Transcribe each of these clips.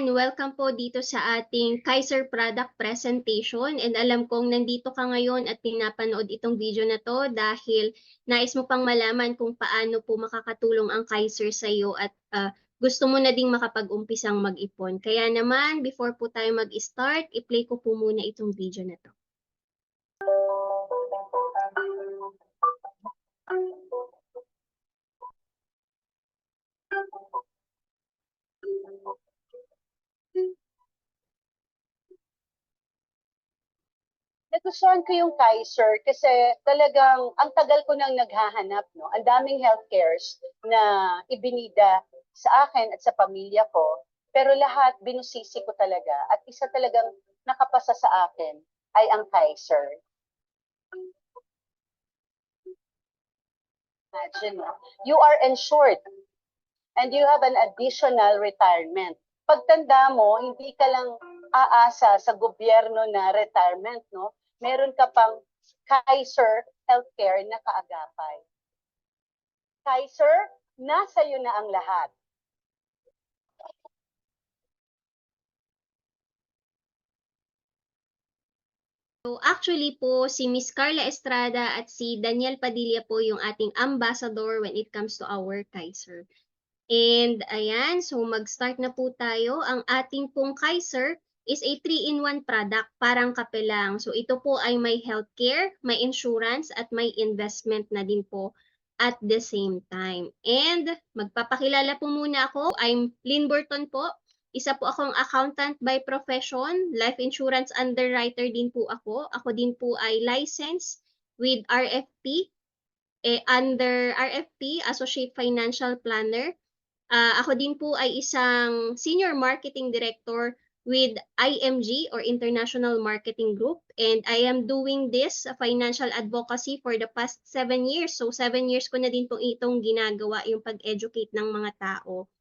Welcome po dito sa ating Kaiser product presentation, and alam kong nandito ka ngayon at pinapanood itong video na to dahil nais mo pang malaman kung paano po makakatulong ang Kaiser sa iyo at gusto mo na ding makapag-umpisang mag-ipon. Kaya naman, before po tayo mag-start, i-play ko po muna itong video na to. Nagustuhan ko yung Kaiser kasi talagang ang tagal ko nang naghahanap, no? Ang daming healthcares na ibinida sa akin at sa pamilya ko. Pero lahat binusisi ko talaga at isa talagang nakapasa sa akin ay ang Kaiser. Imagine, no? You are insured and you have an additional retirement. Pagtanda mo, hindi ka lang aasa sa gobyerno na retirement, no? Meron ka pang Kaiser Healthcare na kaagapay. Kaiser, nasa iyo na ang lahat. So actually po, si Miss Carla Estrada at si Daniel Padilla po yung ating ambassador when it comes to our Kaiser. And ayan, so mag-start na po tayo. Ang ating pong Kaiser is a 3-in-1 product, parang kape lang. So ito po ay may healthcare, may insurance, at may investment na din po at the same time. And magpapakilala po muna ako. I'm Lynn Burton po. Isa po akong accountant by profession. Life insurance underwriter din po ako. Ako din po ay licensed with RFP. Under RFP, Associate Financial Planner. Ako din po ay isang Senior Marketing Director with IMG or International Marketing Group, and I am doing this financial advocacy for the past 7 years. So 7 years ko na din po itong ginagawa, yung pag-educate ng mga tao.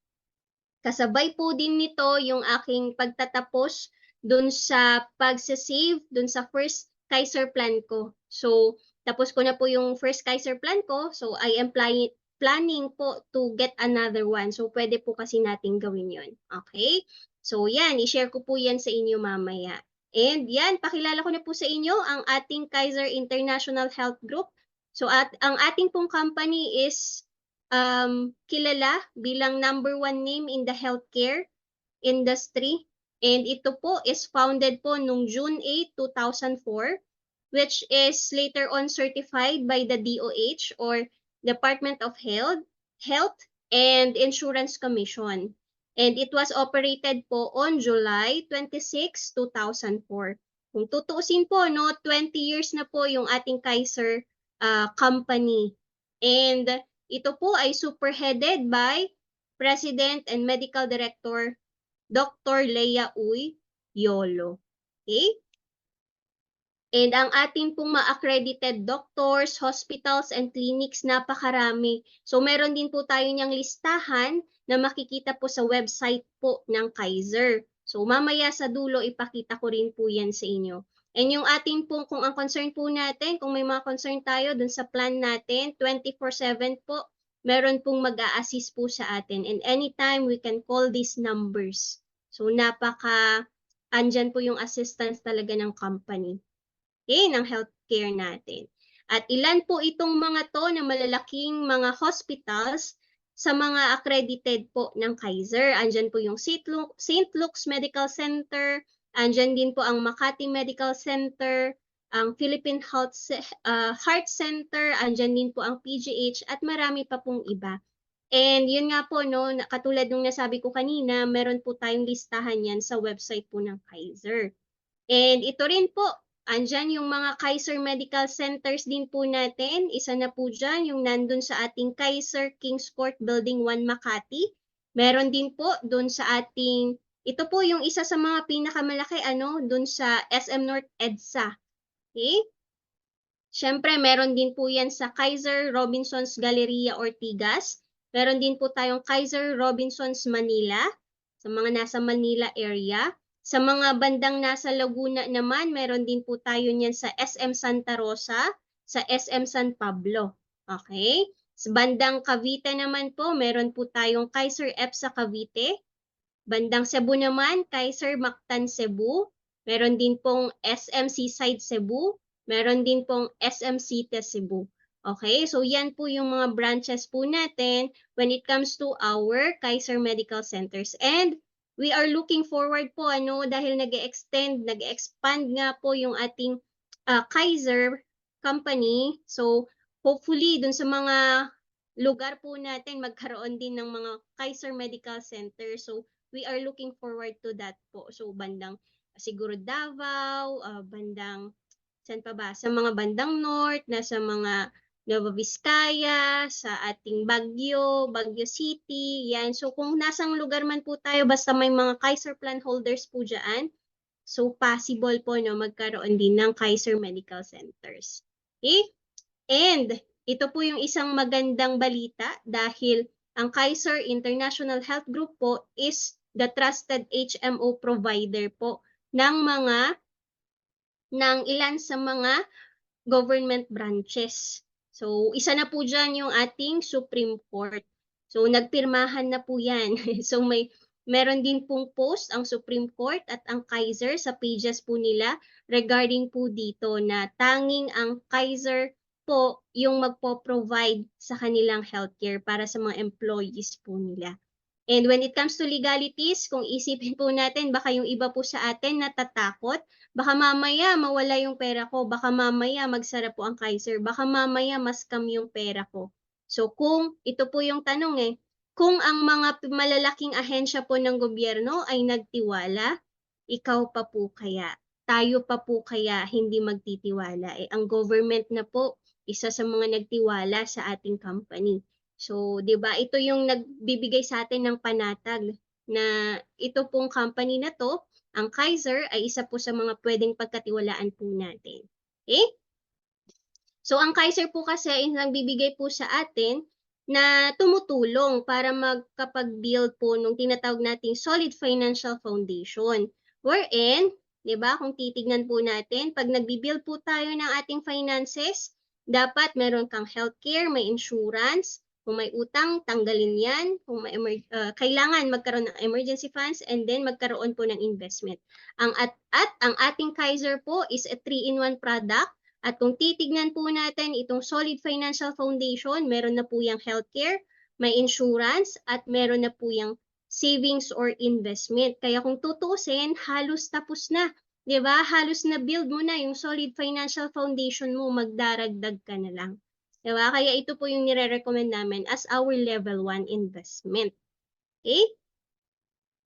Kasabay po din nito yung aking pagtatapos dun sa pag-save dun sa first Kaiser plan ko. So tapos ko na po yung first Kaiser plan ko, so I am planning po to get another one. So pwede po kasi natin gawin yon. Okay? So yan, i-share ko po yan sa inyo mamaya. And yan, pakilala ko na po sa inyo ang ating Kaiser International Health Group. So ang ating pong company is kilala bilang #1 name in the healthcare industry. And ito po is founded po nung June 8, 2004, which is later on certified by the DOH or Department of Health and Insurance Commission. And it was operated po on July 26, 2004. Kung tutuusin po, no, 20 years na po yung ating Kaiser company. And ito po ay superheaded by President and Medical Director Dr. Leia Uy Yolo. Okay? And ang ating pong ma-accredited doctors, hospitals, and clinics, napakarami. So meron din po tayo niyang listahan na makikita po sa website po ng Kaiser. So mamaya sa dulo, ipakita ko rin po yan sa inyo. And yung ating pong, kung ang concern po natin, kung may mga concern tayo dun sa plan natin, 24/7 po, meron pong mag-a-assist po sa atin. And anytime, we can call these numbers. So andyan po yung assistance talaga ng company. Okay, ng healthcare natin. At ilan po itong mga to na malalaking mga hospitals sa mga accredited po ng Kaiser. Andyan po yung St. Luke's Medical Center, andyan din po ang Makati Medical Center, ang Philippine Heart Center, andyan din po ang PGH at marami pa pong iba. And yun nga po, no, katulad nung nasabi ko kanina, meron po tayong listahan yan sa website po ng Kaiser. And ito rin po, andyan yung mga Kaiser Medical Centers din po natin. Isa na po dyan, yung nandun sa ating Kaiser Kings Court Building 1 Makati. Meron din po dun sa ating, ito po yung isa sa mga pinakamalaki, dun sa SM North EDSA. Okay? Siyempre, meron din po yan sa Kaiser Robinsons Galleria Ortigas. Meron din po tayong Kaiser Robinsons Manila, sa mga nasa Manila area. Sa mga bandang nasa Laguna naman, meron din po tayo niyan sa SM Santa Rosa, sa SM San Pablo. Okay? Sa bandang Cavite naman po, meron po tayong Kaiser EPSA Cavite. Bandang Cebu naman, Kaiser Mactan Cebu. Meron din pong SM Seaside Cebu. Meron din pong SM City Cebu. Okay, so yan po yung mga branches po natin when it comes to our Kaiser Medical Centers. And we are looking forward po dahil nag-expand nga po yung ating Kaiser company. So hopefully dun sa mga lugar po natin magkaroon din ng mga Kaiser Medical Center. So we are looking forward to that po. So bandang siguro Davao, bandang saan pa ba? Sa mga bandang north, nasa mga Nueva Vizcaya, sa ating Baguio, Baguio City, yan. So kung nasang lugar man po tayo, basta may mga Kaiser plan holders po dyan, so possible po magkaroon din ng Kaiser Medical Centers. Okay? And ito po yung isang magandang balita dahil ang Kaiser International Health Group po is the trusted HMO provider po ng ilan sa mga government branches. So, isa na po dyan yung ating Supreme Court. So, nagpirmahan na po yan. So, meron din pong post ang Supreme Court at ang Kaiser sa pages po nila regarding po dito na tanging ang Kaiser po yung magpo-provide sa kanilang healthcare para sa mga employees po nila. And when it comes to legalities, kung isipin po natin, baka yung iba po sa atin natatakot, baka mamaya mawala yung pera ko, baka mamaya magsara po ang Kaiser, baka mamaya ma-scam yung pera ko. So ito po yung tanong kung ang mga malalaking ahensya po ng gobyerno ay nagtiwala, ikaw pa po kaya? Tayo pa po kaya hindi magtitiwala? Ang government na po, isa sa mga nagtiwala sa ating company. So, 'di ba? Ito yung nagbibigay sa atin ng panatag na ito pong company na to, ang Kaiser ay isa po sa mga pwedeng pagkatiwalaan po natin. Okay? So, ang Kaiser po kasi ay nagbibigay po sa atin na tumutulong para magkapag-build po nung tinatawag nating solid financial foundation. Wherein, 'di ba, kung titignan po natin, pag nagbi-build po tayo ng ating finances, dapat meron kang healthcare, may insurance, kung may utang, tanggalin yan. Kung may kailangan magkaroon ng emergency funds and then magkaroon po ng investment. Ang ating Kaiser po is a 3-in-1 product. At kung titignan po natin itong solid financial foundation, meron na po yung healthcare, may insurance, at meron na po yung savings or investment. Kaya kung tutusin, halos tapos na. 'Di ba? Halos na build mo na yung solid financial foundation mo, magdaragdag ka na lang. 'Di ba? Kaya ito po yung nire-recommend namin as our level 1 investment. Okay?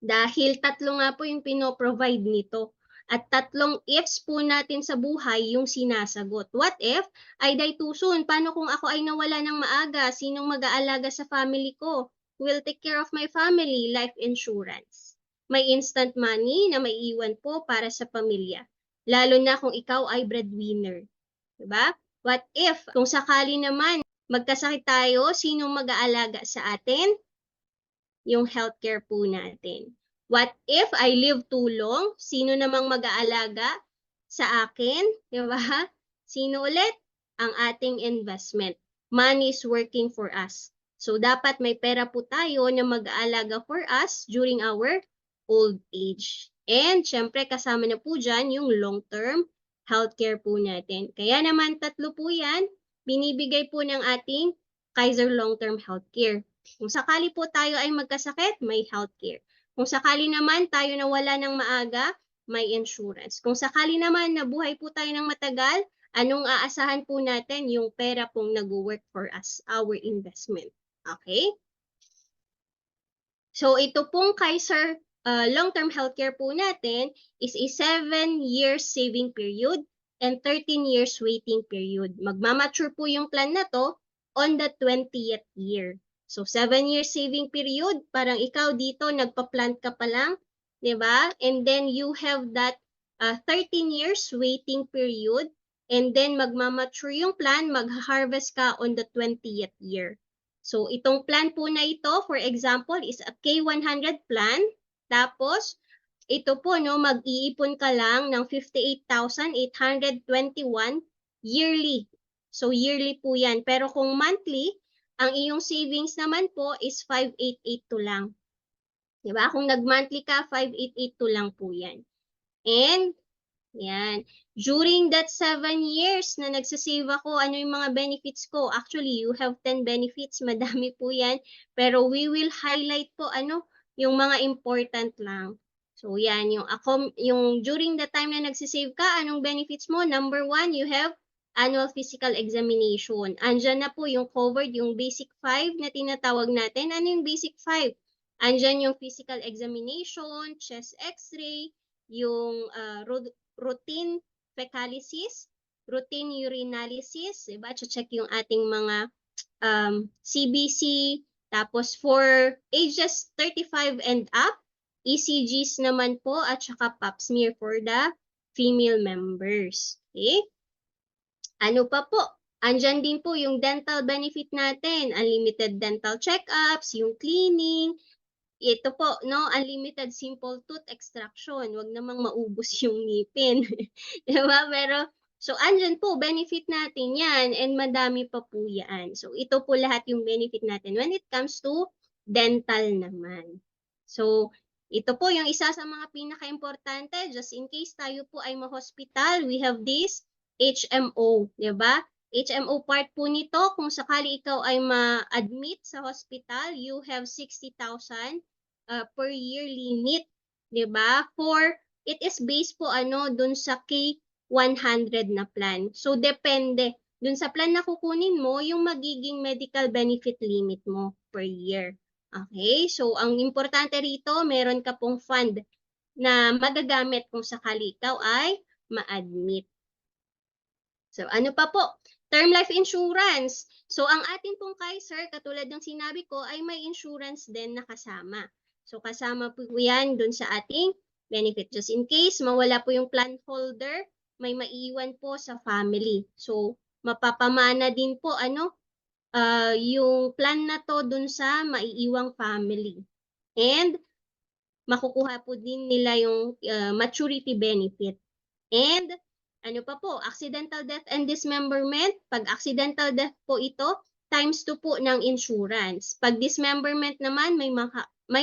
Dahil tatlo nga po yung pino-provide nito. At tatlong ifs po natin sa buhay yung sinasagot. What if? Ay daytuson, paano kung ako ay nawala ng maaga? Sinong mag-aalaga sa family ko? Who will take care of my family? Life insurance. May instant money na maiiwan po para sa pamilya. Lalo na kung ikaw ay breadwinner. Diba? What if? Kung sakali naman magkasakit tayo, sinong mag-aalaga sa atin? Yung healthcare po natin. What if I live too long? Sino namang mag-aalaga sa akin? Di ba? Sino ulit? Ang ating investment. Money is working for us. So, dapat may pera po tayo na mag-aalaga for us during our old age. And, syempre, kasama na po dyan yung long-term healthcare po natin. Kaya naman, tatlo po yan, binibigay po ng ating Kaiser Long-Term Healthcare. Kung sakali po tayo ay magkasakit, may healthcare. Kung sakali naman tayo nawala ng maaga, may insurance. Kung sakali naman nabuhay po tayo ng matagal, anong aasahan po natin? Yung pera pong nag-work for us, our investment. Okay? So ito pong Kaiser long-term healthcare po natin is a 7 years saving period and 13 years waiting period. Magmamature po yung plan na to on the 20th year. So, 7 years saving period, parang ikaw dito, nagpa-plant ka pa lang, di ba? And then, you have that 13 years waiting period, and then magmamature yung plan, mag-harvest ka on the 20th year. So, itong plan po na ito, for example, is a K100 plan. Tapos, ito po, mag-iipon ka lang ng 58,821 yearly. So, yearly po yan. Pero kung monthly, ang iyong savings naman po is 5,882 lang. Diba? Kung nag-monthly ka, 5,882 lang po yan. And, yan. During that 7 years na nagsasave ako, ano yung mga benefits ko? Actually, you have 10 benefits. Madami po yan. Pero we will highlight po yung mga important lang. So, yan. Yung during the time na nagsasave ka, anong benefits mo? Number 1, you have annual physical examination. Andyan na po yung covered, yung basic 5 na tinatawag natin. Ano yung basic 5? Andyan yung physical examination, chest x-ray, yung routine fecalysis, routine urinalysis, diba? Check yung ating mga CBC, tapos for ages 35 and up, ECGs naman po, at saka pap smear for the female members. Okay? Ano pa po? Andyan din po yung dental benefit natin, unlimited dental checkups, yung cleaning, ito po, unlimited simple tooth extraction. Wag namang maubos yung ngipin. Diba? Pero, so, andyan po, benefit natin yan. And madami pa po yan. So, ito po lahat yung benefit natin when it comes to dental naman. So, ito po yung isa sa mga pinaka-importante. Just in case tayo po ay ma-hospital, we have this HMO. Diba? HMO part po nito, kung sakali ikaw ay ma-admit sa hospital, you have 60,000 per year limit, 'di ba? It is based po dun sa K100 na plan. So depende dun sa plan na kukunin mo yung magiging medical benefit limit mo per year. Okay? So ang importante rito, meron ka pong fund na magagamit kung sakali ikaw ay ma-admit. So ano pa po? Term life insurance. So ang ating pong Kaiser, katulad ng sinabi ko, ay may insurance din na kasama. So kasama po yan dun sa ating benefit. Just in case mawala po yung plan holder, may maiiwan po sa family. So mapapamana din po yung plan na to dun sa maiiwang family. And makukuha po din nila yung maturity benefit. And ano pa po, accidental death and dismemberment. Pag accidental death po ito, times 2 po ng insurance. Pag dismemberment naman, may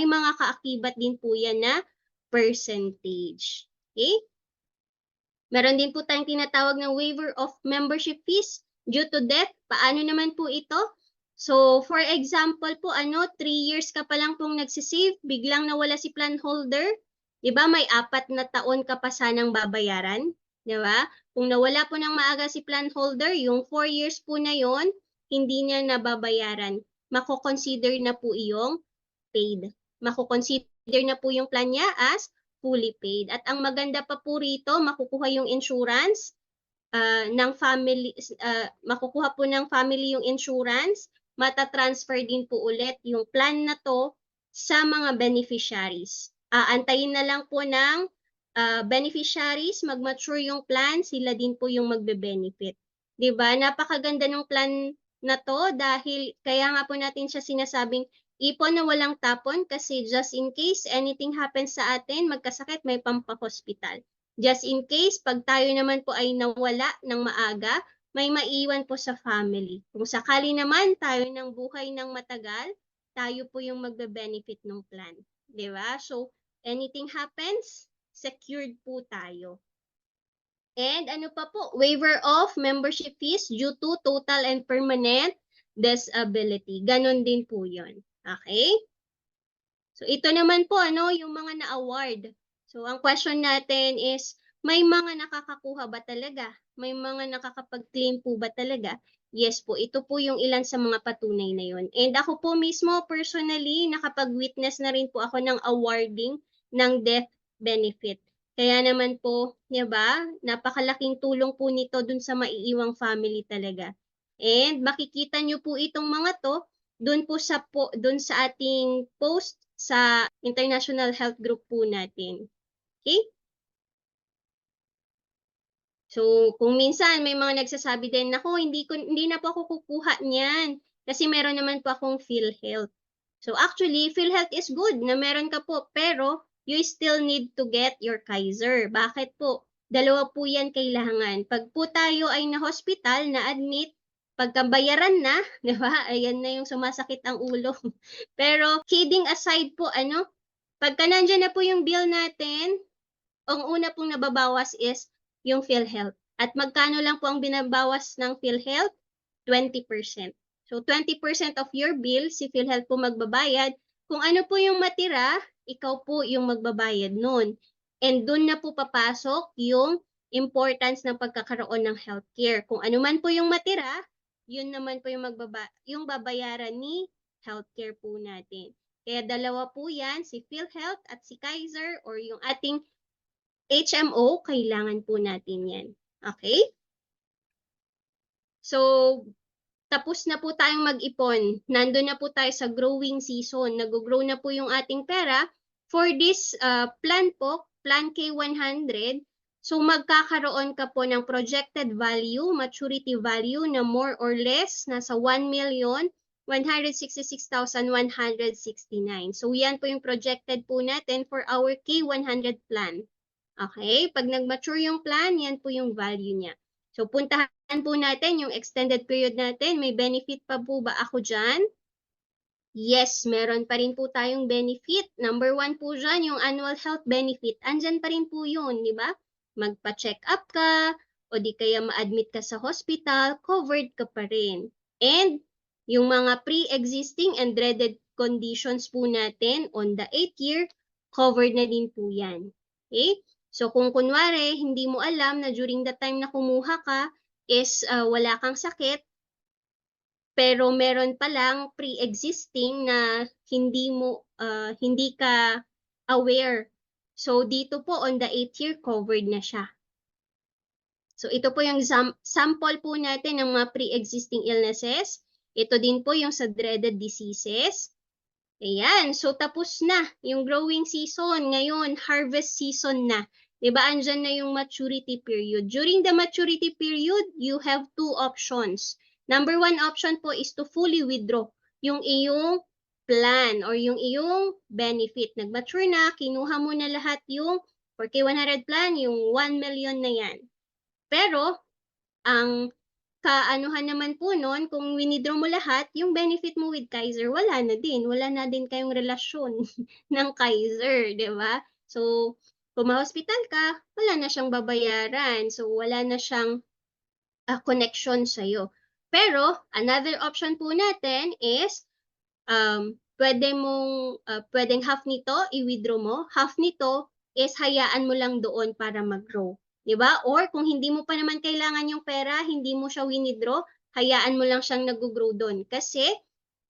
mga kaakibat din po yan na percentage. Okay? Meron din po tayong tinatawag na waiver of membership fees due to death. Paano naman po ito? So, for example po, 3 years ka pa lang pong nagsisave, biglang nawala si plan holder, diba may 4 na taon ka pa sanang babayaran, diba? Kung nawala po ng maaga si plan holder, yung 4 years po na yon, hindi niya nababayaran. Mako-consider na po iyong paid. Mako-consider na po yung plan niya as fully paid. At ang maganda pa po rito, makukuha yung insurance ng family, makukuha po ng family yung insurance, matatransfer din po ulit yung plan na to sa mga beneficiaries. Antayin na lang po ng beneficiaries, mag-mature yung plan, sila din po yung magbe-benefit. Diba? Napakaganda ng plan na to dahil kaya nga po natin siya sinasabing ipon na walang tapon kasi just in case anything happens sa atin, magkasakit, may pampahospital. Just in case, pag tayo naman po ay nawala ng maaga, may maiwan po sa family. Kung sakali naman tayo ng buhay ng matagal, tayo po yung magbe-benefit ng plan. Diba? So, anything happens, secured po tayo. And ano pa po? Waiver of membership fees due to total and permanent disability. Ganon din po yun. Okay? So, ito naman po, yung mga na-award. So, ang question natin is, may mga nakakakuha ba talaga? May mga nakakapag-claim po ba talaga? Yes po, ito po yung ilan sa mga patunay na yun. And ako po mismo, personally, nakapag-witness na rin po ako ng awarding ng death benefit. Kaya naman po, diba, napakalaking tulong po nito dun sa maiiwang family talaga. And makikita nyo po itong mga to, dun sa ating post sa International Health Group po natin. Okay? So, kung minsan may mga nagsasabi din, nako, hindi na po ako kukuha niyan kasi meron naman po akong PhilHealth. So, actually, PhilHealth is good na meron ka po, pero you still need to get your Kaiser. Bakit po? Dalawa po yan kailangan. Pag po tayo ay na-hospital, na-admit, pagkabayaran na, di ba? Ayan na yung sumasakit ang ulo. Pero kidding aside po, Pagka nandyan na po yung bill natin, ang una pong nababawas is yung PhilHealth. At magkano lang po ang binabawas ng PhilHealth? 20%. So 20% of your bill, si PhilHealth po magbabayad. Kung ano po yung matira, ikaw po yung magbabayad nun. And dun na po papasok yung importance ng pagkakaroon ng healthcare. Kung ano man po yung matira, yun naman po yung babayaran ni healthcare po natin. Kaya dalawa po yan, si PhilHealth at si Kaiser or yung ating HMO, kailangan po natin yan. Okay? So, tapos na po tayong mag-ipon. Nandun na po tayo sa growing season. Nag-grow na po yung ating pera. For this plan po, Plan K100, so magkakaroon ka po ng projected value, maturity value na more or less nasa 1,166,169. So yan po yung projected po natin for our K100 plan. Okay? Pag nag-mature yung plan, yan po yung value niya. So, puntahan po natin yung extended period natin. May benefit pa po ba ako dyan? Yes, meron pa rin po tayong benefit. Number 1 po dyan, yung annual health benefit. Andyan pa rin po yun, di ba? Magpa-check up ka, o di kaya ma-admit ka sa hospital, covered ka pa rin. And yung mga pre-existing and dreaded conditions po natin on the 8th year, covered na din po yan. Okay? So kung kunwari, hindi mo alam na during the time na kumuha ka is wala kang sakit, pero meron palang pre-existing na hindi ka aware. So dito po on the 8th year covered na siya. So ito po yung sample po natin ng mga pre-existing illnesses. Ito din po yung sa dreaded diseases. Ayan, so tapos na yung growing season. Ngayon, harvest season na. Diba, andyan na yung maturity period. During the maturity period, you have 2 options. Number 1 option po is to fully withdraw yung iyong plan or yung iyong benefit. Nag-mature na, kinuha mo na lahat yung 4K100 plan, yung 1 million na yan. Pero, ang kaanuhan naman po nun, kung winidraw mo lahat, yung benefit mo with Kaiser, wala na din. Wala na din kayong relasyon ng Kaiser, di ba? So, kung ma-hospital ka, wala na siyang babayaran. So, wala na siyang connection sa'yo. Pero, another option po natin is, pwedeng half nito, i-withdraw mo. Half nito is hayaan mo lang doon para mag-grow. Diba? Or kung hindi mo pa naman kailangan yung pera, hindi mo siya winidraw, hayaan mo lang siyang nag-grow doon. Kasi,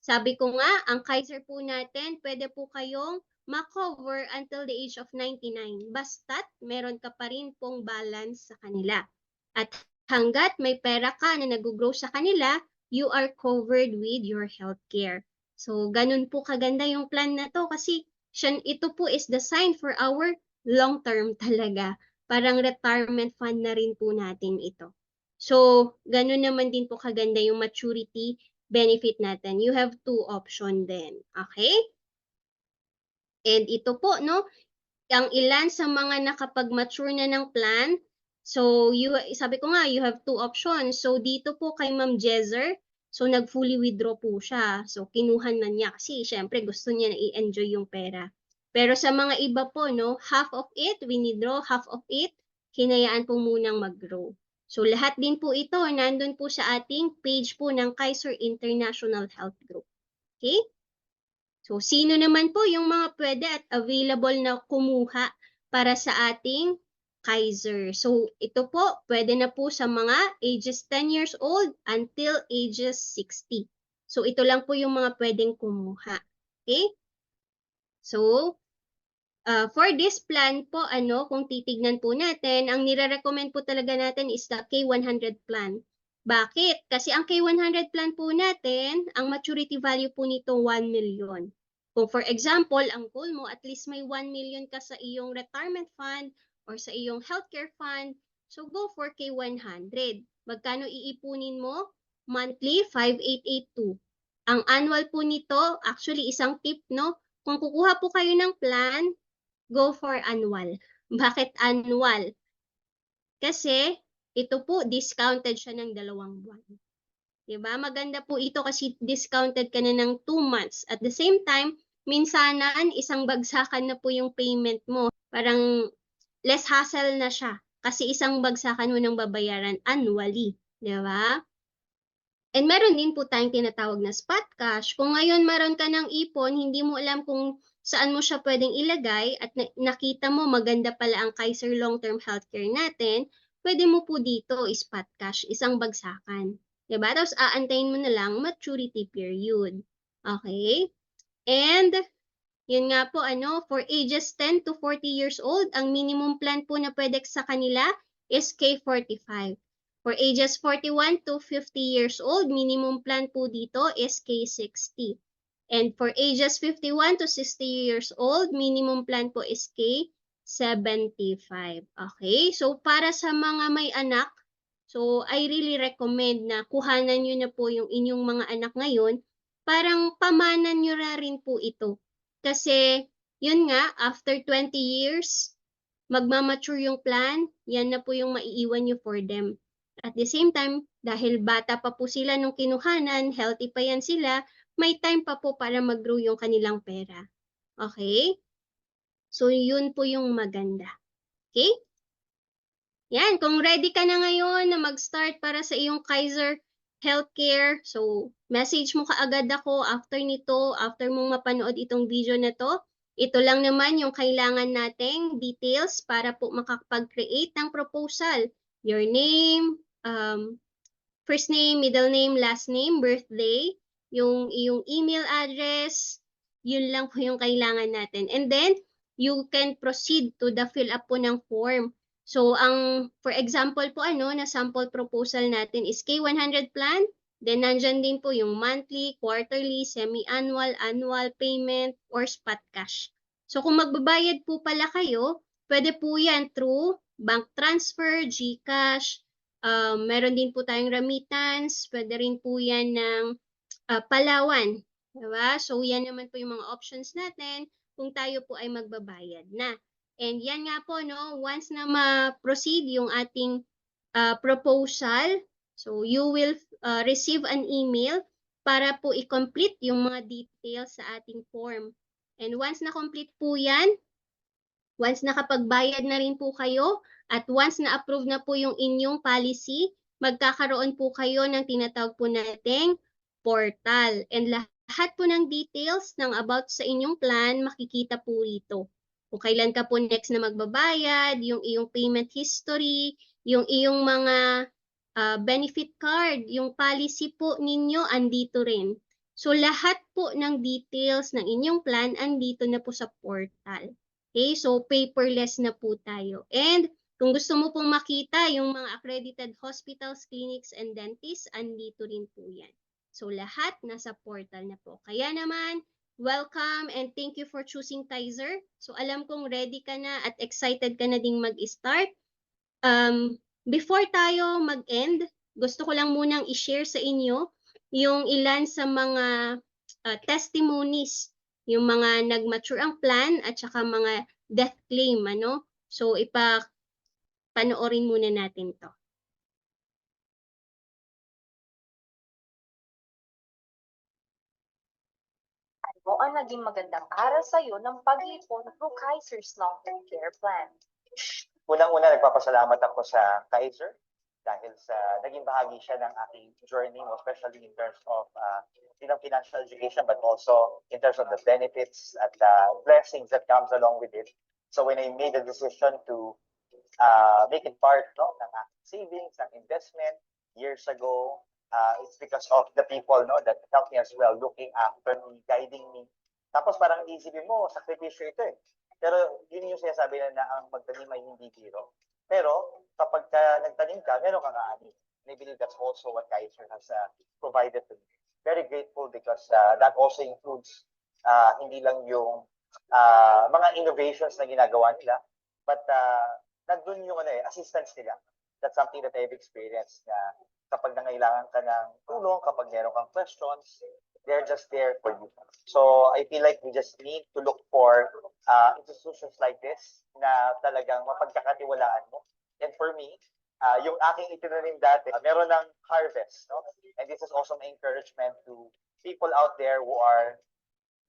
sabi ko nga, ang Kaiser po natin, pwede po kayong ma-cover until the age of 99. Basta't meron ka pa rin pong balance sa kanila. At hanggat may pera ka na nag-grow sa kanila, you are covered with your healthcare. So, ganun po kaganda yung plan na to kasi ito po is designed for our long term talaga. Parang retirement fund na rin po natin ito. So, ganun naman din po kaganda yung maturity benefit natin. You have 2 option din. Okay? And ito po, no, ang ilan sa mga nakapag-mature na ng plan. So, sabi ko nga, you have 2 options. So, dito po kay Ma'am Jezer, so nag-fully withdraw po siya. So, kinuha na niya kasi syempre gusto niya na i-enjoy yung pera. Pero sa mga iba po, no, half of it, withdraw, half of it, hinayaan po munang mag-grow. So, lahat din po ito, nandun po sa ating page po ng Kaiser International Health Group. Okay? So, sino naman po yung mga pwede at available na kumuha para sa ating Kaiser? So, ito po, pwede na po sa mga ages 10 years old until ages 60. So, ito lang po yung mga pwedeng kumuha. Okay? So, for this plan po, kung titignan po natin, ang nire-recommend po talaga natin is the K100 plan. Bakit? Kasi ang K100 plan po natin, ang maturity value po nito 1 million. Kung for example, ang goal mo, at least may 1 million ka sa iyong retirement fund or sa iyong healthcare fund, so go for K100. Magkano iipunin mo? Monthly, 5,882. Ang annual po nito, actually isang tip, no? Kung kukuha po kayo ng plan, go for annual. Bakit annual? Kasi ito po, discounted siya ng 2 buwan. Diba? Maganda po ito kasi discounted ka na ng 2 months. At the same time, minsanan, isang bagsakan na po yung payment mo. Parang less hassle na siya. Kasi isang bagsakan mo nang babayaran annually. Di ba? And meron din po tayong tinatawag na spot cash. Kung ngayon meron ka ng ipon, hindi mo alam kung saan mo siya pwedeng ilagay at nakita mo maganda pala ang Kaiser Long-Term Healthcare natin, pwede mo po dito spot cash, isang bagsakan. Diba? Tapos aantayin mo na lang maturity period. Okay? And yun nga po, for ages 10 to 40 years old, ang minimum plan po na pwede sa kanila is K45. For ages 41 to 50 years old, minimum plan po dito is K60. And for ages 51 to 60 years old, minimum plan po is K75. Okay? So, para sa mga may anak, so I really recommend na kuhanan nyo na po yung inyong mga anak ngayon. Parang pamanan nyo na rin po ito. Kasi, yun nga, after 20 years, magmamature yung plan, yan na po yung maiiwan nyo for them. At the same time, dahil bata pa po sila nung kinuhanan, healthy pa yan sila, may time pa po para mag-grow yung kanilang pera. Okay? So, yun po yung maganda. Okay? Yan, kung ready ka na ngayon na mag-start para sa iyong Kaiser Healthcare, so message mo kaagad ako after nito, after mong mapanood itong video na to. Ito lang naman yung kailangan nating details para po makapag-create ng proposal. Your name, first name, middle name, last name, birthday, yung iyong email address, yun lang po yung kailangan natin. And then, you can proceed to the fill up po ng form. So, for example po, na sample proposal natin is K100 plan. Then, nandyan din po yung monthly, quarterly, semi-annual, annual payment, or spot cash. So, kung magbabayad po pala kayo, pwede po yan through bank transfer, GCash, meron din po tayong remittance, pwede rin po yan ng Palawan. Diba? So, yan naman po yung mga options natin kung tayo po ay magbabayad na. And yan nga po, once na ma-proceed yung ating proposal, so you will receive an email para po i-complete yung mga details sa ating form. And once na-complete po yan, once nakapagbayad na rin po kayo, at once na-approve na po yung inyong policy, magkakaroon po kayo ng tinatawag po nating portal. And lahat po ng details ng about sa inyong plan, makikita po rito. Kung kailan ka po next na magbabayad, yung iyong payment history, yung iyong mga benefit card, yung policy po ninyo, andito rin. So lahat po ng details ng inyong plan, andito na po sa portal. Okay, so paperless na po tayo. And kung gusto mo pong makita yung mga accredited hospitals, clinics, and dentists, andito rin po yan. So lahat nasa portal na po. Kaya naman, welcome and thank you for choosing Kaiser. So alam kong ready ka na at excited ka na ding mag-start. Before tayo mag-end, gusto ko lang munang i-share sa inyo yung ilan sa mga testimonies, yung mga nag-mature ang plan at saka mga death claim, So, panoorin muna natin to. Ano ang naging magandang aral sa'yo ng pag-ipon through Kaiser's Long-Term Care Plan? Unang-una, nagpapasalamat ako sa Kaiser dahil sa naging bahagi siya ng aking journey, especially in terms of financial education, but also in terms of the benefits at the blessings that comes along with it. So when I made the decision to make it part ng aking savings, ng investment years ago, it's because of the people that helped me as well, looking after me, guiding me. Tapos parang isipin mo, sakripisyo ito eh. Pero yun yung sinasabi na ang magtanim ay hindi biro. Pero kapag nagtanim ka, meron kang aani. And I believe that's also what Kaiser has provided to me. Very grateful because that also includes hindi lang yung mga innovations na ginagawa nila, but nandun yung assistance nila. That's something that I've experienced na kapag nangailangan ka ng tulong, kapag meron kang questions, they're just there for you. So I feel like we just need to look for institutions like this na talagang mapagkakatiwalaan mo. And for me, yung aking itinanim dati, meron ng harvest. And this is also my encouragement to people out there who are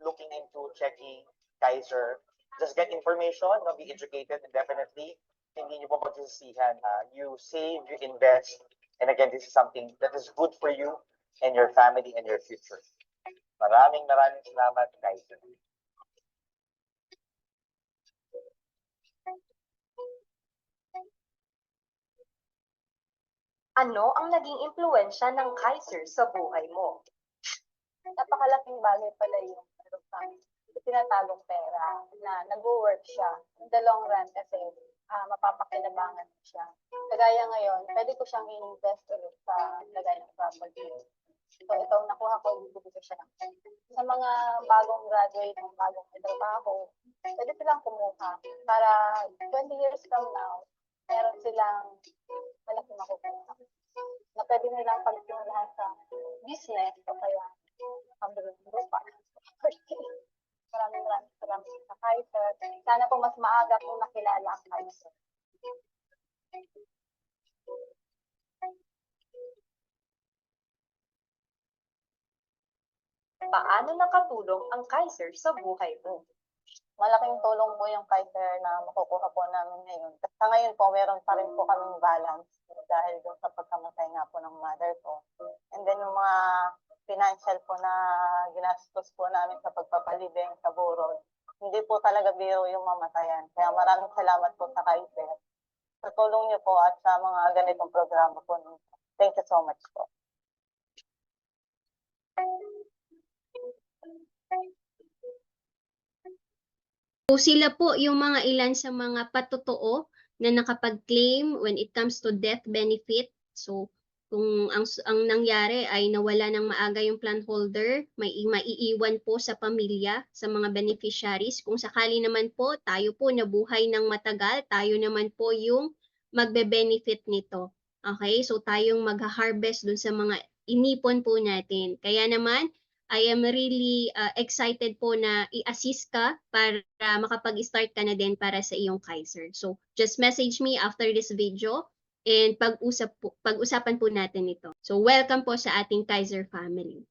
looking into checking Kaiser, just get information, no, be educated, and definitely hindi niyo po pagsisisihan. You save, you invest, and again, this is something that is good for you and your family and your future. Maraming salamat, Kaiser. Ano ang naging impluwensya ng Kaiser sa buhay mo? Napakalaking bagay pala yung tinatagong pera na nag-work siya in the long run kasi mapapakinabangan siya. Kagaya ngayon, pwede ko siyang i-invest ulit sa lagay ng property. So itong nakuha ko, ibibigay ko siya. Sa mga bagong graduate, ng bagong trabaho, pwede silang kumuha para 20 years from now, meron silang malaki makukuha. Na pwede nilang pagsimulahan sa business o kaya pambili ng lupa. Maraming salamat sa Kaiser. Sana po mas maaga kung nakilala ang Kaiser. Paano nakatulong ang Kaiser sa buhay mo? Malaking tulong po yung Kaiser na makukuha po namin ngayon. Sa ngayon po, meron pa rin po kaming balance dahil doon sa pagkamatay nga po ng mother ko. And then yung mga financial po na ginastos po namin sa pagpapalibing sa burol, hindi po talaga biro yung mamatayan. Kaya maraming salamat po sa Kaiser sa tulong niyo po at sa mga ganitong programa po. Thank you so much po. So sila po yung mga ilan sa mga patotoo na nakapag-claim when it comes to death benefit. So kung ang nangyari ay nawala ng maaga yung plan holder, may maiiwan po sa pamilya, sa mga beneficiaries. Kung sakali naman po tayo po nabuhay ng matagal, tayo naman po yung magbe-benefit nito. Okay? So tayong magha-harvest dun sa mga inipon po natin. Kaya naman, I am really excited po na i-assist ka para makapag-start ka na din para sa iyong Kaiser. So just message me after this video and pag-usapan po natin ito. So welcome po sa ating Kaiser family.